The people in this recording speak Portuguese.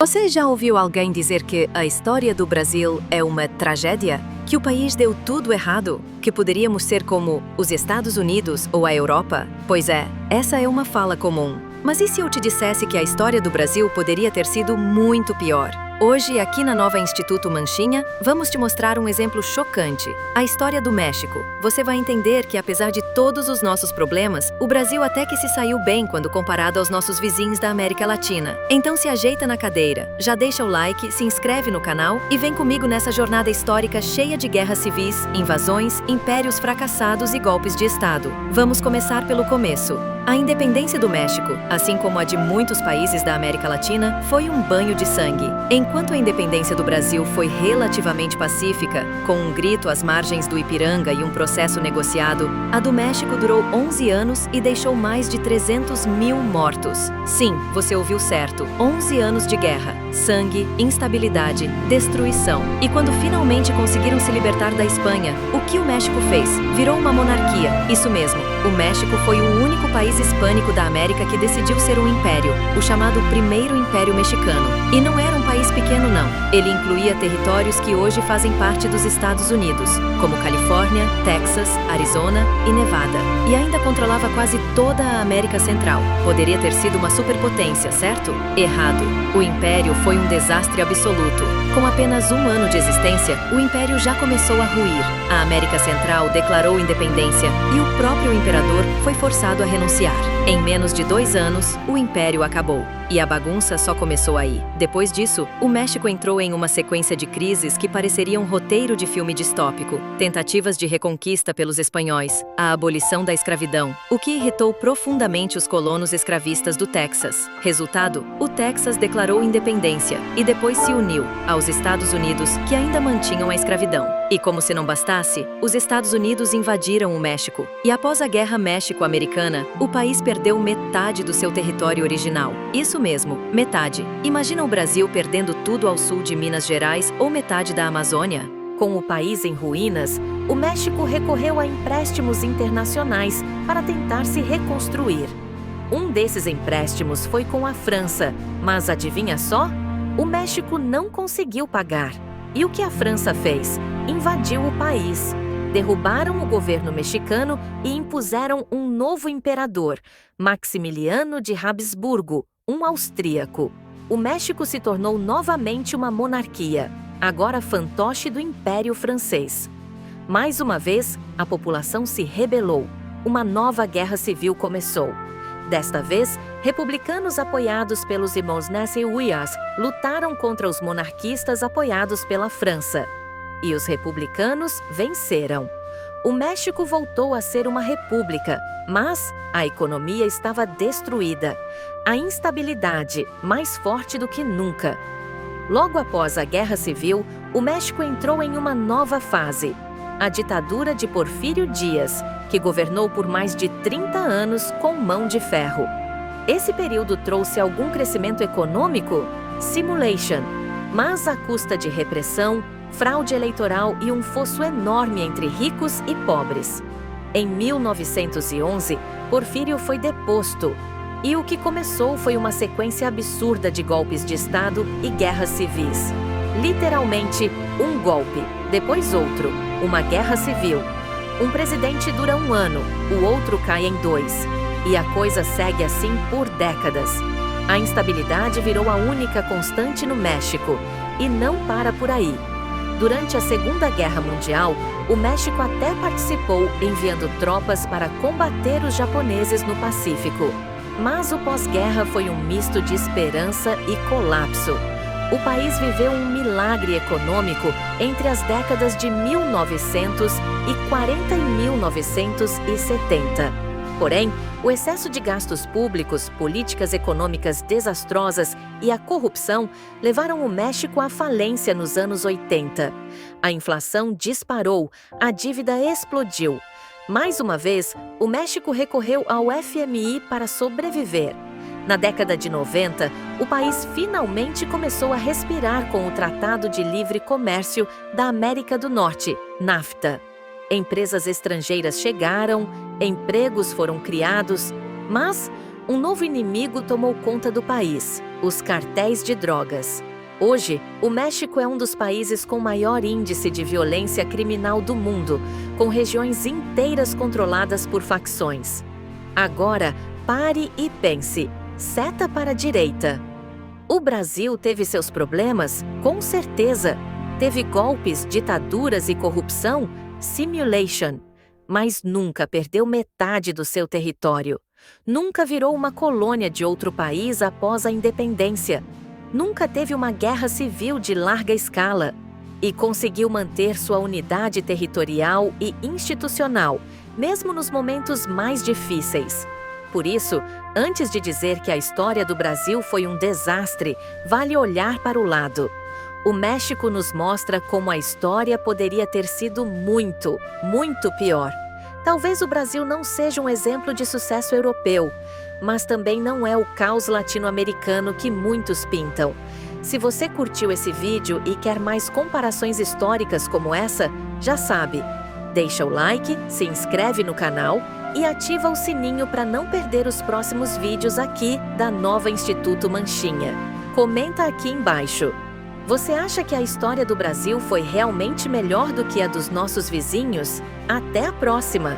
Você já ouviu alguém dizer que a história do Brasil é uma tragédia? Que o país deu tudo errado? Que poderíamos ser como os Estados Unidos ou a Europa? Pois é, essa é uma fala comum. Mas e se eu te dissesse que a história do Brasil poderia ter sido muito pior? Hoje, aqui na Nova Instituto Manchinha, vamos te mostrar um exemplo chocante, a história do México. Você vai entender que, apesar de todos os nossos problemas, o Brasil até que se saiu bem quando comparado aos nossos vizinhos da América Latina. Então se ajeita na cadeira, já deixa o like, se inscreve no canal e vem comigo nessa jornada histórica cheia de guerras civis, invasões, impérios fracassados e golpes de Estado. Vamos começar pelo começo. A independência do México, assim como a de muitos países da América Latina, foi um banho de sangue. Enquanto a independência do Brasil foi relativamente pacífica, com um grito às margens do Ipiranga e um processo negociado, a do México durou 11 anos e deixou mais de 300 mil mortos. Sim, você ouviu certo, 11 anos de guerra, sangue, instabilidade, destruição. E quando finalmente conseguiram se libertar da Espanha, o que o México fez? Virou uma monarquia. Isso mesmo, o México foi o único país hispânico da América que decidiu ser um império, o chamado Primeiro Império Mexicano. E não era um país pequeno, não. Ele incluía territórios que hoje fazem parte dos Estados Unidos, como Califórnia, Texas, Arizona e Nevada. E ainda controlava quase toda a América Central. Poderia ter sido uma superpotência, certo? Errado. O império foi um desastre absoluto. Com apenas um ano de existência, o império já começou a ruir. A América Central declarou independência e o próprio imperador foi forçado a renunciar. Em menos de 2 anos, o império acabou. E a bagunça só começou aí. Depois disso, o México entrou em uma sequência de crises que pareceriam um roteiro de filme distópico. Tentativas de reconquista pelos espanhóis, a abolição da escravidão, o que irritou profundamente os colonos escravistas do Texas. Resultado, o Texas declarou independência e depois se uniu aos Estados Unidos, que ainda mantinham a escravidão. E como se não bastasse, os Estados Unidos invadiram o México. E após a Guerra México-Americana, o país perdeu metade do seu território original. Isso mesmo, metade. Imagina o Brasil perdendo tudo ao sul de Minas Gerais ou metade da Amazônia? Com o país em ruínas, o México recorreu a empréstimos internacionais para tentar se reconstruir. Um desses empréstimos foi com a França, mas adivinha só? O México não conseguiu pagar. E o que a França fez? Invadiu o país. Derrubaram o governo mexicano e impuseram um novo imperador, Maximiliano de Habsburgo, um austríaco. O México se tornou novamente uma monarquia, agora fantoche do Império Francês. Mais uma vez, a população se rebelou. Uma nova guerra civil começou. Desta vez, republicanos apoiados pelos irmãos Nassau-Wears lutaram contra os monarquistas apoiados pela França. E os republicanos venceram. O México voltou a ser uma república, mas a economia estava destruída. A instabilidade mais forte do que nunca. Logo após a Guerra Civil, o México entrou em uma nova fase. A ditadura de Porfírio Díaz, que governou por mais de 30 anos com mão de ferro. Esse período trouxe algum crescimento econômico? Simulation, mas à custa de repressão, fraude eleitoral e um fosso enorme entre ricos e pobres. Em 1911, Porfírio foi deposto. E o que começou foi uma sequência absurda de golpes de Estado e guerras civis. Literalmente, um golpe, depois outro, uma guerra civil. Um presidente dura 1 ano, o outro cai em 2. E a coisa segue assim por décadas. A instabilidade virou a única constante no México. E não para por aí. Durante a Segunda Guerra Mundial, o México até participou enviando tropas para combater os japoneses no Pacífico. Mas o pós-guerra foi um misto de esperança e colapso. O país viveu um milagre econômico entre as décadas de 1940 e 1970. Porém, o excesso de gastos públicos, políticas econômicas desastrosas e a corrupção levaram o México à falência nos anos 80. A inflação disparou, a dívida explodiu. Mais uma vez, o México recorreu ao FMI para sobreviver. Na década de 90, o país finalmente começou a respirar com o Tratado de Livre Comércio da América do Norte, NAFTA. Empresas estrangeiras chegaram, empregos foram criados, mas Um novo inimigo tomou conta do país: os cartéis de drogas. Hoje, o México é um dos países com maior índice de violência criminal do mundo, com regiões inteiras controladas por facções. Agora, pare e pense: seta para a direita. O Brasil teve seus problemas? Com certeza. Teve golpes, ditaduras e corrupção? Simulation. Mas nunca perdeu metade do seu território. Nunca virou uma colônia de outro país após a independência. Nunca teve uma guerra civil de larga escala. E conseguiu manter sua unidade territorial e institucional, mesmo nos momentos mais difíceis. Por isso, antes de dizer que a história do Brasil foi um desastre, vale olhar para o lado. O México nos mostra como a história poderia ter sido muito, muito pior. Talvez o Brasil não seja um exemplo de sucesso europeu, mas também não é o caos latino-americano que muitos pintam. Se você curtiu esse vídeo e quer mais comparações históricas como essa, já sabe, deixa o like, se inscreve no canal e ativa o sininho para não perder os próximos vídeos aqui da Nova Instituto Manchinha. Comenta aqui embaixo. Você acha que a história do Brasil foi realmente melhor do que a dos nossos vizinhos? Até a próxima!